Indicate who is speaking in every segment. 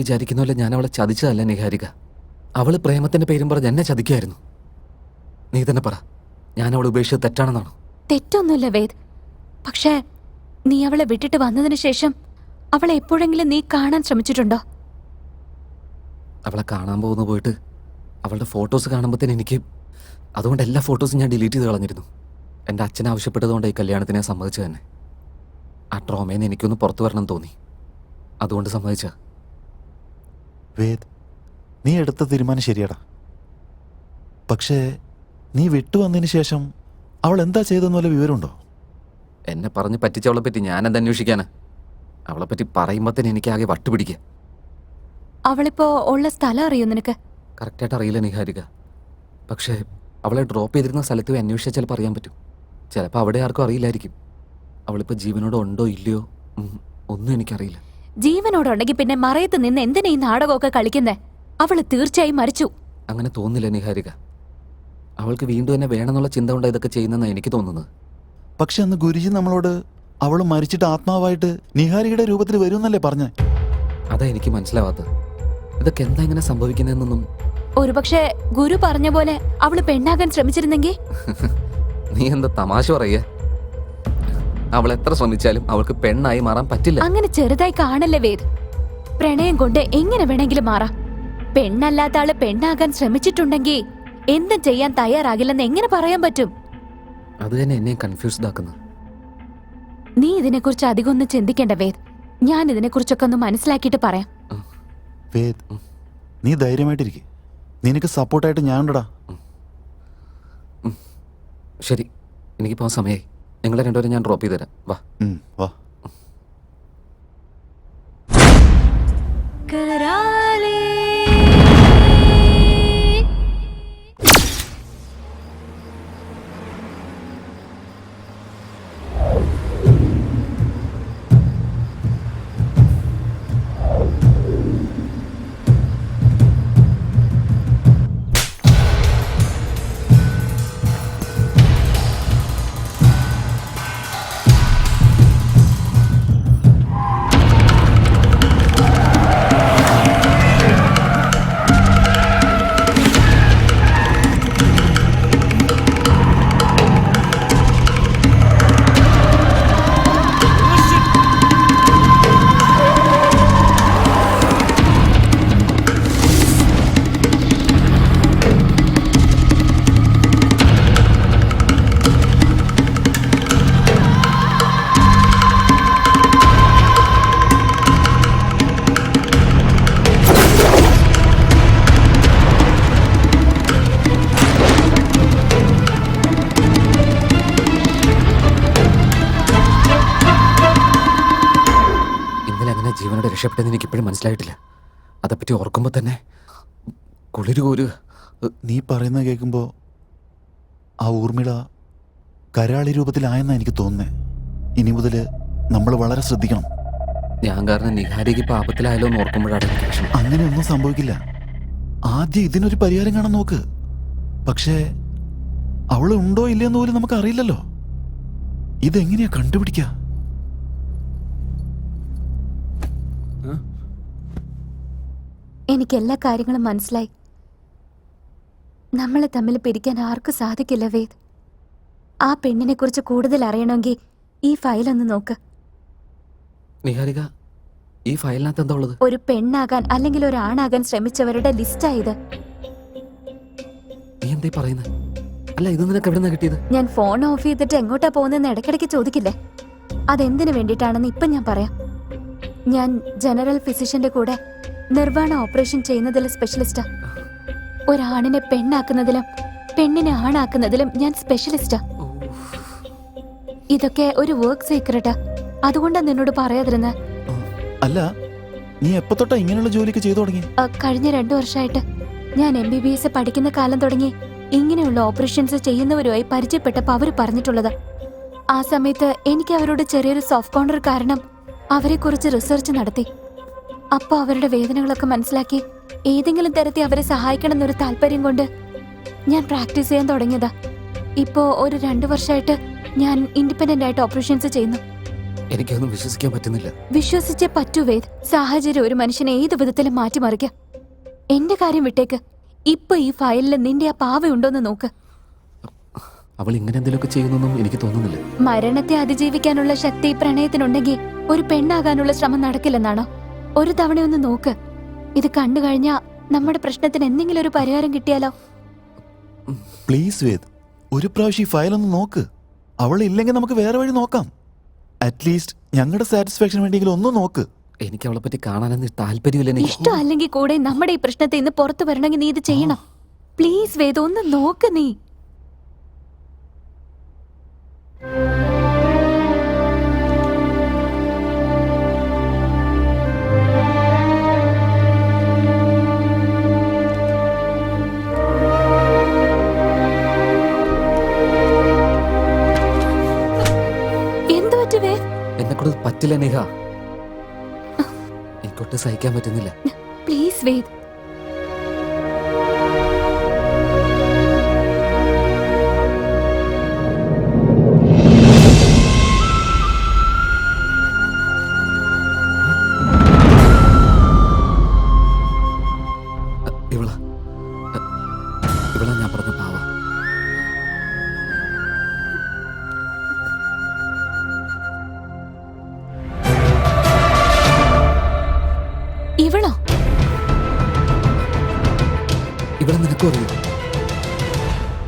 Speaker 1: വിചാരിക്കുന്ന പോലെ ഞാൻ അവളെ ചതിച്ചതല്ല നിഹാരിക. അവള് പ്രേമത്തിന്റെ പേരും പറഞ്ഞ് എന്നെ ചതിക്കായിരുന്നു. നീ തന്നെ പറ, ഞാൻ അവളെ ഉപേക്ഷിച്ചത് തെറ്റാണെന്നാണോ?
Speaker 2: തെറ്റൊന്നുമില്ല വേദ്. പക്ഷേ നീ അവളെ വിട്ടിട്ട് വന്നതിന് ശേഷം അവളെ എപ്പോഴെങ്കിലും നീ കാണാൻ ശ്രമിച്ചിട്ടുണ്ടോ?
Speaker 1: അവളെ കാണാൻ പോയിട്ട് അവളുടെ ഫോട്ടോസ് കാണുമ്പോഴത്തേന് എനിക്ക് അതുകൊണ്ട് എല്ലാ ഫോട്ടോസും ഞാൻ ഡിലീറ്റ് ചെയ്ത് കളഞ്ഞിരുന്നു. എൻ്റെ അച്ഛൻ ആവശ്യപ്പെട്ടതുകൊണ്ട് ഈ കല്യാണത്തിന് ഞാൻ സമ്മതിച്ചു തന്നെ. ആ ട്രോമയിൽ നിന്ന് എനിക്കൊന്ന് പുറത്തു വരണം തോന്നി, അതുകൊണ്ട് സമ്മതിച്ച.
Speaker 3: വേദ്, നീ എടുത്ത തീരുമാനം ശരിയാടാ. പക്ഷേ നീ വിട്ടുവന്നതിന് ശേഷം അവൾ എന്താ ചെയ്തെന്ന് വല്ല വിവരമുണ്ടോ?
Speaker 1: എന്നെ പറഞ്ഞ് പറ്റിച്ചവളെ പറ്റി ഞാൻ എന്താ അന്വേഷിക്കാനാ? അവളെ പറ്റി പറയുമ്പോഴത്തേന് എനിക്ക് ആകെ വട്ടുപിടിക്കുക.
Speaker 2: അവളിപ്പോ ഉള്ള സ്ഥലം അറിയോ നിനക്ക്?
Speaker 1: കറക്റ്റായിട്ട് അറിയില്ല നിഹാരിക. പക്ഷേ അവളെ ഡ്രോപ്പ് ചെയ്തിരുന്ന സ്ഥലത്ത് പോയി അന്വേഷിച്ചാൽ ചിലപ്പോൾ അറിയാൻ പറ്റും. ചിലപ്പോൾ അവിടെ ആർക്കും അറിയില്ലായിരിക്കും. അവളിപ്പോൾ ജീവനോടെ ഉണ്ടോ ഇല്ലയോ ഒന്നും എനിക്കറിയില്ല.
Speaker 2: ജീവനോടുണ്ടെങ്കിൽ പിന്നെ മറയത്ത് നിന്ന് എന്തിനാ ഈ നാടകമൊക്കെ കളിക്കുന്നേ? അവള് തീർച്ചയായും മരിച്ചു.
Speaker 1: അങ്ങനെ തോന്നുന്നില്ല നിഹാരിക. അവൾക്ക് വീണ്ടും എന്നെ വേണമെന്നുള്ള ചിന്ത കൊണ്ട് ഇതൊക്കെ ചെയ്യുന്നതെന്നാണ് എനിക്ക് തോന്നുന്നത്.
Speaker 3: പക്ഷെ അന്ന് ഗുരുജി നമ്മളോട് അവൾ മരിച്ചിട്ട് ആത്മാവായിട്ട് നിഹാരികയുടെ രൂപത്തിൽ വരുമെന്നല്ലേ പറഞ്ഞേ?
Speaker 1: അതാ എനിക്ക് മനസ്സിലാവാത്തത്. ഇതൊക്കെ എന്താ ഇങ്ങനെ സംഭവിക്കുന്നതെന്നൊന്നും.
Speaker 2: ഒരുപക്ഷെ ഗുരു പറഞ്ഞ പോലെ അവള് പെണ്ണാകാൻ ശ്രമിച്ചിരുന്നെങ്കിൽ?
Speaker 1: നീ എന്താ തമാശ പറയ? അവൾ എത്ര ശ്രമിച്ചാലും അവൾക്ക് പെണ്ണായി മാറാൻ പറ്റില്ല.
Speaker 2: അങ്ങനെ ചെറുതായി കാണല്ലേ വേദ്. പ്രണയം കൊണ്ട് എങ്ങനെ വേണമെങ്കിലും മാറാം. പെണ്ണല്ലാത്ത ആള് പെണ്ണാകാൻ ശ്രമിച്ചിട്ടുണ്ടെങ്കിൽ എന്തും ചെയ്യാൻ തയ്യാറാകില്ലെന്ന് എങ്ങനെ പറയാൻ പറ്റും?
Speaker 1: അത് തന്നെ എന്നെ കൺഫ്യൂസ്ഡ് ആക്കുന്നത്.
Speaker 2: നീ ഇതിനെക്കുറിച്ച് അധികം ഒന്നും ചിന്തിക്കേണ്ട വേദ്. ഞാൻ ഇതിനെക്കുറിച്ചൊക്കെ ഒന്ന് മനസ്സിലാക്കിയിട്ട് പറയാം.
Speaker 3: വേദ്, നീ ധൈര്യമായിട്ടിരിക്കെ. നിനക്ക് സപ്പോർട്ടായിട്ട് ഞാനുണ്ടടാ.
Speaker 1: ശരി, എനിക്കിപ്പോൾ സമയമായി. നിങ്ങളെ രണ്ടുപേരും ഞാൻ ഡ്രോപ്പ് ചെയ്ത് തരാം. വാ
Speaker 3: വാ.
Speaker 1: ജീവനോടെ രക്ഷപ്പെട്ടെന്ന് എനിക്ക് ഇപ്പോഴും മനസ്സിലായിട്ടില്ല. അതേപ്പറ്റി ഓർക്കുമ്പോൾ തന്നെ കുളിരുകോരു.
Speaker 3: നീ പറയുന്നത് കേൾക്കുമ്പോൾ ആ ഊർമിള കരാളി രൂപത്തിലായെന്നാണ് എനിക്ക് തോന്നുന്നത്. ഇനി മുതൽ നമ്മൾ വളരെ ശ്രദ്ധിക്കണം.
Speaker 1: ഞാൻ കാരണം നിഹാരിക്ക് പാപത്തിലായാലോ എന്ന് ഓർക്കുമ്പോഴാണ് എനിക്ക് വിഷമം.
Speaker 3: അങ്ങനെയൊന്നും സംഭവിക്കില്ല. ആദ്യം ഇതിനൊരു പരിഹാരം കാണാൻ നോക്ക്. പക്ഷേ അവൾ ഉണ്ടോ ഇല്ലയെന്ന് പോലും നമുക്ക് അറിയില്ലല്ലോ. ഇതെങ്ങനെയാ കണ്ടുപിടിക്കുക?
Speaker 2: എനിക്ക് എല്ലാ കാര്യങ്ങളും മനസ്സിലായി. നമ്മളെ തമ്മിൽ പിരിക്കാൻ ആർക്കും സാധിക്കില്ല വേദ്. ആ പെണ്ണിനെ കുറിച്ച് കൂടുതൽ അറിയണമെങ്കിൽ ഈ ഫയൽ ഒന്ന് നോക്ക്.
Speaker 1: നിഹാരിക, ഈ ഫയലിനകത്ത് എന്താ ഉള്ളത്?
Speaker 2: ഒരു പെണ്ണാകാൻ അല്ലെങ്കിൽ ഒരു ആണാകാൻ ശ്രമിച്ചവരുടെ ലിസ്റ്റായത്.
Speaker 1: നീ എന്താ പറയുന്നത്? അല്ല, ഇത് നിനക്ക് എവിടെ നിന്നാ കിട്ടിയത്?
Speaker 2: ഞാൻ ഫോൺ ഓഫ് ചെയ്തിട്ട് എങ്ങോട്ടാ പോകുന്നതെന്ന് ഇടയ്ക്കിടയ്ക്ക് ചോദിക്കില്ലേ? അതെന്തിനു വേണ്ടിയിട്ടാണെന്ന് ഇപ്പം ഞാൻ പറയാം. ഞാൻ ജനറൽ ഫിസിഷ്യന്റെ കൂടെ നിർവ്വാണ ഓപ്പറേഷൻ ചെയ്യുന്നതിൽ സ്പെഷ്യലിസ്റ്റാ. ഒരാണിനെ പെണ്ണാക്കുന്നതിലും പെണ്ണിനെ ആണാക്കുന്നതിലും ഞാൻ സ്പെഷ്യലിസ്റ്റാ. ഇതൊക്കെ ഒരു വർക്ക് സീക്രട്ടാ. അതുകൊണ്ടാ നിന്നോട് പറയാതിരുന്ന.
Speaker 3: അല്ല, നീ എപ്പോ തൊട്ടാ ഇങ്ങനെയുള്ള ജോലിക്ക് ചെയ്തു തുടങ്ങി?
Speaker 2: കഴിഞ്ഞ 2 വർഷമായിട്ട്. ഞാൻ MBBS പഠിക്കുന്ന കാലം തുടങ്ങി ഇങ്ങനെയുള്ള ഓപ്പറേഷൻസ് ചെയ്യുന്നവരുമായി പരിചയപ്പെട്ടപ്പോൾ അവര് പറഞ്ഞിട്ടുള്ളത്. ആ സമയത്ത് എനിക്ക് അവരോട് ചെറിയൊരു സോഫ്റ്റ് കോർണർ കാരണം അവരെ കുറിച്ച് റിസർച്ച് നടത്തി. അപ്പൊ അവരുടെ വേദനകളൊക്കെ മനസ്സിലാക്കി ഏതെങ്കിലും തരത്തിൽ അവരെ സഹായിക്കണം എന്നൊരു താല്പര്യം കൊണ്ട് ഞാൻ പ്രാക്ടീസ് ചെയ്യാൻ തുടങ്ങിയതാ. ഇപ്പോ ഒരു 2 വർഷമായിട്ട് ഞാൻ ഇൻഡിപെൻഡന്റ് ആയിട്ട് ഓപ്പറേഷൻസ് ചെയ്യുന്നു.
Speaker 1: എനിക്കൊന്നും വിശ്വസിക്കാൻ പറ്റുന്നില്ല.
Speaker 2: വിശ്വസിച്ചേ പറ്റൂ വേദ്. സാഹചര്യം ഒരു മനുഷ്യനെ ഏത് വിധത്തിലും മാറ്റിമറിക്കാം. എന്റെ കാര്യം വിട്ടേക്ക്. ഇപ്പൊ ഈ ഫയലിൽ നിന്റെ ആ പാവയുണ്ടോന്ന് നോക്ക്.
Speaker 1: അവൾ ഇങ്ങനെ എന്തെങ്കിലുമൊക്കെ ചെയ്യുന്നൊന്നും എനിക്ക് തോന്നുന്നില്ല.
Speaker 2: മരണത്തെ അതിജീവിക്കാനുള്ള ശക്തി പ്രണയത്തിനുണ്ടെങ്കിൽ ഒരു പെണ്ണാകാനുള്ള ശ്രമം നടക്കില്ലെന്നാണോ? ഒരു തവണയൊന്ന് നോക്ക്. ഇത് കണ്ടു കഴിഞ്ഞാ നമ്മുടെ പ്രശ്നത്തിന് എന്തെങ്കിലും ഒരു പരിഹാരം കിട്ടിയാലോ?
Speaker 3: പ്ലീസ് വേദ്, ഒരു പ്രാവശ്യം ഈ ഫയൽ ഒന്ന് നോക്ക്. അവൾ ഇല്ലെങ്കിൽ നമുക്ക് വേറെ വഴി നോക്കാം. അറ്റ്ലീസ്റ്റ് ഞങ്ങളുടെ സാറ്റിസ്ഫാക്ഷൻ വേണ്ടിയെങ്കിലും ഒന്ന് നോക്ക്.
Speaker 1: എനിക്ക് അവളെ പറ്റി കാണാനൊന്നും താല്പര്യമില്ല. എനിക്ക്
Speaker 2: ഇഷ്ടം അല്ലെങ്കിൽ കൂടെ നമ്മുടെ ഈ പ്രശ്നത്തെ ഇന്ന് പുറത്തു വരണമെങ്കിൽ നീ ഇത് ചെയ്യണം. പ്ലീസ് വേദ, ഒന്ന് നോക്ക് നീ. എന്തു പറ്റി വേദ്?
Speaker 1: എന്നെക്കൂടെ പറ്റില്ല നേഹ. എനിക്കൊട്ട് സഹിക്കാൻ പറ്റുന്നില്ല.
Speaker 2: പ്ലീസ് വേദ്.
Speaker 1: ഇവളാ ഞാൻ പറഞ്ഞ പാവ.
Speaker 2: ഇവളോ?
Speaker 1: ഇവിടെ നിനക്കും അറിയോ?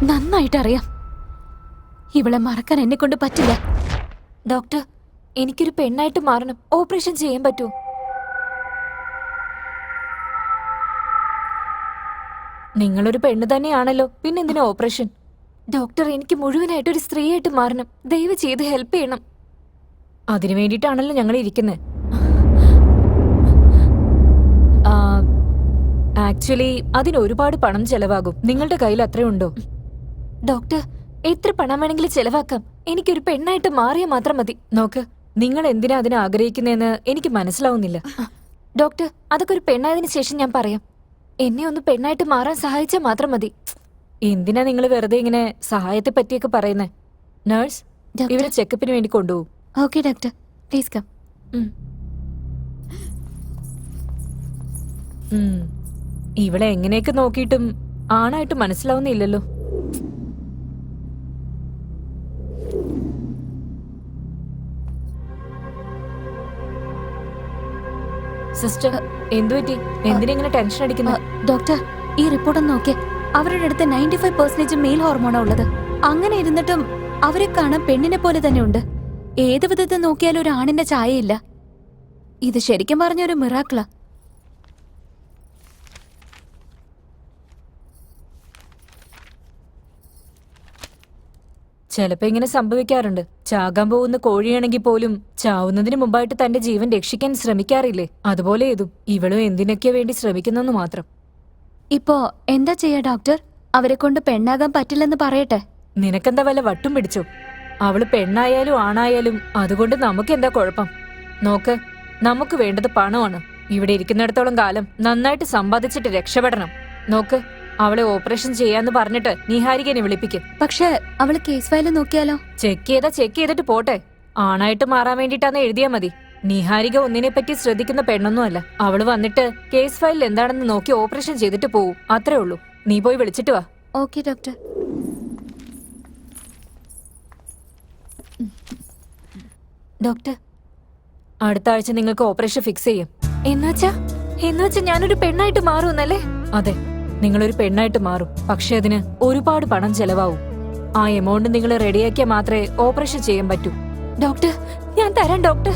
Speaker 2: നന്നായിട്ടറിയാം. ഇവളെ മറക്കാൻ എന്നെ കൊണ്ട് പറ്റില്ല. ഡോക്ടർ, എനിക്കൊരു പെണ്ണായിട്ട് മാറണം. ഓപ്പറേഷൻ ചെയ്യാൻ പറ്റുമോ? നിങ്ങളൊരു പെണ്ണ് തന്നെയാണല്ലോ, പിന്നെന്തിനാ ഓപ്പറേഷൻ? ഡോക്ടർ, എനിക്ക് മുഴുവനായിട്ട് ഒരു സ്ത്രീയായിട്ട് മാറണം. ദയവ് ചെയ്ത് ഹെൽപ്പ് ചെയ്യണം. അതിനു വേണ്ടിയിട്ടാണല്ലോ ഞങ്ങൾ ഇരിക്കുന്നത്. ആക്ച്വലി അതിന് ഒരുപാട് പണം ചെലവാകും. നിങ്ങളുടെ കയ്യിൽ അത്രയുണ്ടോ? ഡോക്ടർ, എത്ര പണം വേണമെങ്കിലും ചെലവാക്കാം. എനിക്കൊരു പെണ്ണായിട്ട് മാറിയാൽ മാത്രം മതി. നോക്ക്, നിങ്ങൾ എന്തിനാ അതിനെ ആഗ്രഹിക്കുന്നതെന്ന് എനിക്ക് മനസ്സിലാവുന്നില്ല. ഡോക്ടർ, അതൊക്കെ ഒരു പെണ്ണായതിനു ശേഷം ഞാൻ പറയാം. എന്നെ ഒന്ന് പെണ്ണായിട്ട് മാറാൻ സഹായിച്ചാൽ മാത്രം മതി. എന്തിനാ നിങ്ങൾ വെറുതെ ഇങ്ങനെ സഹായത്തെ പറ്റിയൊക്കെ പറയുന്നേ? നഴ്സ്, ഇവരെ ചെക്കപ്പിന് വേണ്ടി കൊണ്ടുപോകും. Okay doctor, please come. ഇവിടെ എങ്ങനെയൊക്കെ നോക്കിയിട്ടും ആണായിട്ട് മനസ്സിലാവുന്നില്ലല്ലോ. സിസ്റ്റർ, എന്തുപറ്റി? എന്തിനെങ്ങനെ ടെൻഷൻ അടിക്കുന്നത്? ഡോക്ടർ, ഈ റിപ്പോർട്ട് ഒന്ന് നോക്കിയേ. അവരുടെ അടുത്ത് 95% മെയിൽ ഹോർമോണാ ഉള്ളത്. അങ്ങനെ ഇരുന്നിട്ടും അവരെ കാണാൻ പെണ്ണിനെ പോലെ തന്നെ ഉണ്ട്. ഏത് വിധത്തിൽ നോക്കിയാലും ഒരു ആണിന്റെ ചായയില്ല. ഇത് ശരിക്കും പറഞ്ഞൊരു മിറാക്കിളാ. ചിലപ്പോ ഇങ്ങനെ സംഭവിക്കാറുണ്ട്. ചാകാൻ പോകുന്ന കോഴിയാണെങ്കിൽ പോലും ചാവുന്നതിന് മുമ്പായിട്ട് തന്റെ ജീവൻ രക്ഷിക്കാൻ ശ്രമിക്കാറില്ലേ? അതുപോലെ ഇതും. ഇവളും എന്തിനൊക്കെ വേണ്ടി ശ്രമിക്കുന്നെന്ന് മാത്രം. ഇപ്പോ എന്താ ചെയ്യാ ഡോക്ടർ? അവരെ കൊണ്ട് പെണ്ണാകാൻ പറ്റില്ലെന്ന് പറയട്ടെ? നിനക്കെന്താ വല്ല വട്ടും പിടിച്ചോ? അവള് പെണ്ണായാലും ആണായാലും അതുകൊണ്ട് നമുക്ക് എന്താ കുഴപ്പം? നോക്ക്, നമുക്ക് വേണ്ടത് പണമാണ്. ഇവിടെ ഇരിക്കുന്നിടത്തോളം കാലം നന്നായിട്ട് സമ്പാദിച്ചിട്ട് രക്ഷപ്പെടണം. നോക്ക്, അവളെ ഓപ്പറേഷൻ ചെയ്യാന്ന് പറഞ്ഞിട്ട് നിഹാരികനെ വിളിപ്പിക്കും. പക്ഷെ അവള് കേസ് ഫയൽ നോക്കിയാലോ? ചെക്ക് ചെയ്തിട്ട് പോട്ടെ. ആണായിട്ട് മാറാൻ വേണ്ടിട്ടാന്ന് എഴുതിയാ മതി. നിഹാരിക ഒന്നിനെ പറ്റി ശ്രദ്ധിക്കുന്ന പെണ്ണൊന്നുമല്ല. അവള് വന്നിട്ട് കേസ് ഫയലിൽ എന്താണെന്ന് നോക്കി ഓപ്പറേഷൻ ചെയ്തിട്ട് പോവും. അത്രേ ഉള്ളൂ. നീ പോയി വിളിച്ചിട്ട് വാ. Okay doctor. ഡോക്ടർ, അടുത്ത ആഴ്ച നിങ്ങൾക്ക് ഓപ്പറേഷൻ ഫിക്സ് ചെയ്യും. എന്നുവെച്ചാ ഞാനൊരു പെണ്ണായിട്ട് മാറുമെന്നല്ലേ? അതെ, നിങ്ങളൊരു പെണ്ണായിട്ട് മാറും. പക്ഷെ അതിന് ഒരുപാട് പണം ചെലവാവും. ആ എമൗണ്ട് നിങ്ങൾ റെഡിയാക്കിയാൽ മാത്രമേ ഓപ്പറേഷൻ ചെയ്യാൻ പറ്റൂ. ഡോക്ടർ, ഞാൻ തരാം ഡോക്ടർ.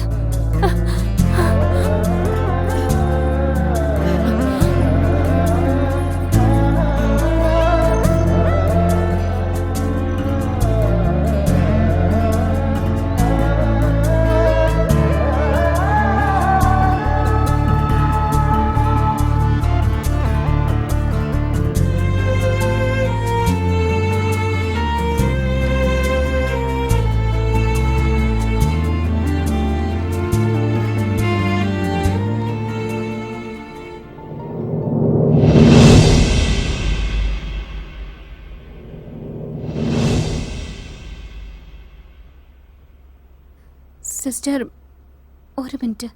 Speaker 2: സിസ്റ്റർ, ഒരു മിനിറ്റ്.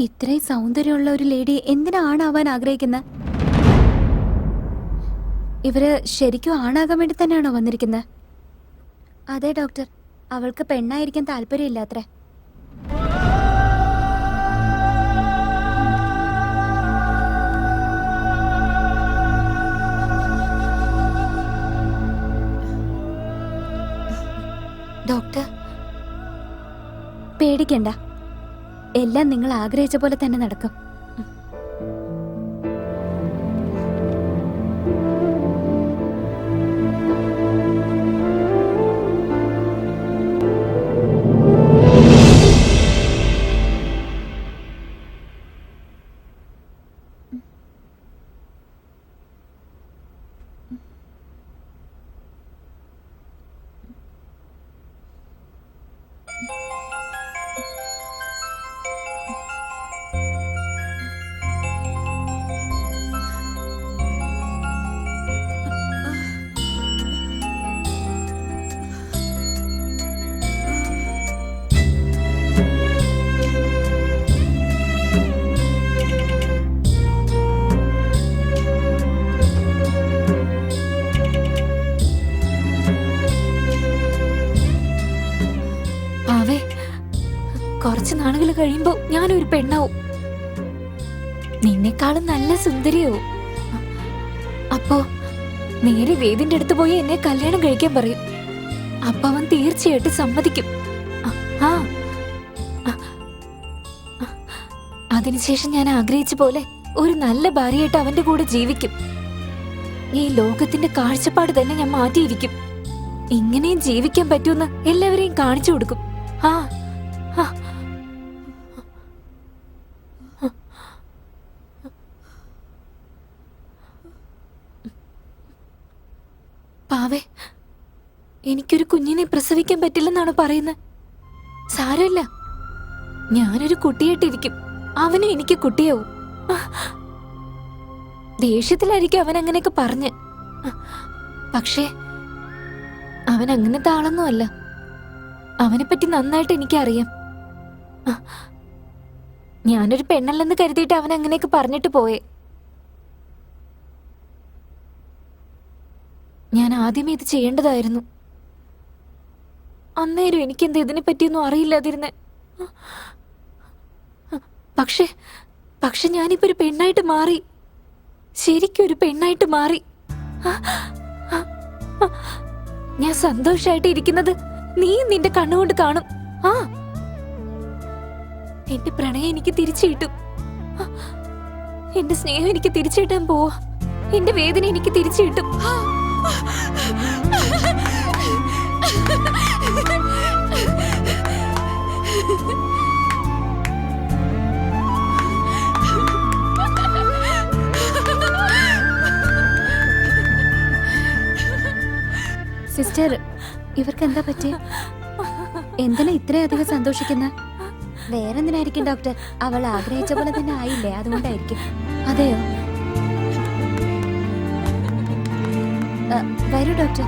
Speaker 2: ഇത്രയും സൗന്ദര്യമുള്ള ഒരു ലേഡി എന്തിനാ ആണാവാൻ ആഗ്രഹിക്കുന്നത്? ഇവര് ശരിക്കും ആണാകാൻ വേണ്ടി തന്നെയാണോ വന്നിരിക്കുന്നത്? അതെ ഡോക്ടർ, അവൾക്ക് പെണ്ണായിരിക്കാൻ താല്പര്യമില്ലാത്രേ. ഡോക്ടർ പേടിക്കണ്ട, എല്ലാം നിങ്ങൾ ആഗ്രഹിച്ച പോലെ തന്നെ നടക്കും. കുറച്ച് നാളുകൾ കഴിയുമ്പോ ഞാനൊരു പെണ്ണാവും, നിന്നെക്കാളും നല്ല സുന്ദരിയാവും. അപ്പോ നേരെ വേദിന്റെ അടുത്ത് പോയി എന്നെ കല്യാണം കഴിക്കാൻ പറയും. അപ്പൊ അവൻ തീർച്ചയായിട്ടും സമ്മതിക്കും. അതിനുശേഷം ഞാൻ ആഗ്രഹിച്ച പോലെ ഒരു നല്ല ഭാര്യയായിട്ട് അവന്റെ കൂടെ ജീവിക്കും. ഈ ലോകത്തിന്റെ കാഴ്ചപ്പാട് തന്നെ ഞാൻ മാറ്റിയിരിക്കും. ഇങ്ങനെയും ജീവിക്കാൻ പറ്റുമെന്ന് എല്ലാവരെയും കാണിച്ചു കൊടുക്കും. പാവേ, എനിക്കൊരു കുഞ്ഞിനെ പ്രസവിക്കാൻ പറ്റില്ലെന്നാണ് പറയുന്നത്. സാരമില്ല, ഞാനൊരു കുട്ടിയായിട്ടിരിക്കും, അവനും എനിക്ക് കുട്ടിയാവും. ദേഷ്യത്തിലായിരിക്കും അവൻ അങ്ങനെയൊക്കെ പറഞ്ഞ്. പക്ഷേ അവൻ അങ്ങനത്തെ ആളൊന്നുമല്ല. അവനെപ്പറ്റി നന്നായിട്ട് എനിക്കറിയാം. ഞാനൊരു പെണ്ണല്ലെന്ന് കരുതിയിട്ട് അവൻ അങ്ങനെയൊക്കെ പറഞ്ഞിട്ട് പോയേ. ഞാൻ ആദ്യമേ ഇത് ചെയ്യേണ്ടതായിരുന്നു. അന്നേരം എനിക്കെന്താ ഇതിനെ പറ്റിയൊന്നും അറിയില്ലാതിരുന്നെ. പക്ഷെ ഞാനിപ്പോ ഒരു പെണ്ണായിട്ട് മാറി, ശരിക്കും ഒരു പെണ്ണായിട്ട് മാറി. ഞാൻ സന്തോഷായിട്ട് ഇരിക്കുന്നത് നീ നിന്റെ കണ്ണുകൊണ്ട് കാണും. എന്റെ പ്രണയം എനിക്ക് തിരിച്ചു കിട്ടും. എന്റെ സ്നേഹം എനിക്ക് തിരിച്ചു കിട്ടാൻ പോവാ. എന്റെ വേദന എനിക്ക് തിരിച്ചു കിട്ടും.
Speaker 4: സിസ്റ്റർ, ഇവർക്ക് എന്താ പറ്റിയ? എന്തിനാ ഇത്രയധികം സന്തോഷിക്കുന്ന? വേറെന്തിനായിരിക്കും ഡോക്ടർ? അവൾ ആഗ്രഹിച്ച പോലെ തന്നെ ആയില്ലേ, അതുകൊണ്ടായിരിക്കും.
Speaker 2: അതെയോ?
Speaker 4: വരൂ ഡോക്ടർ.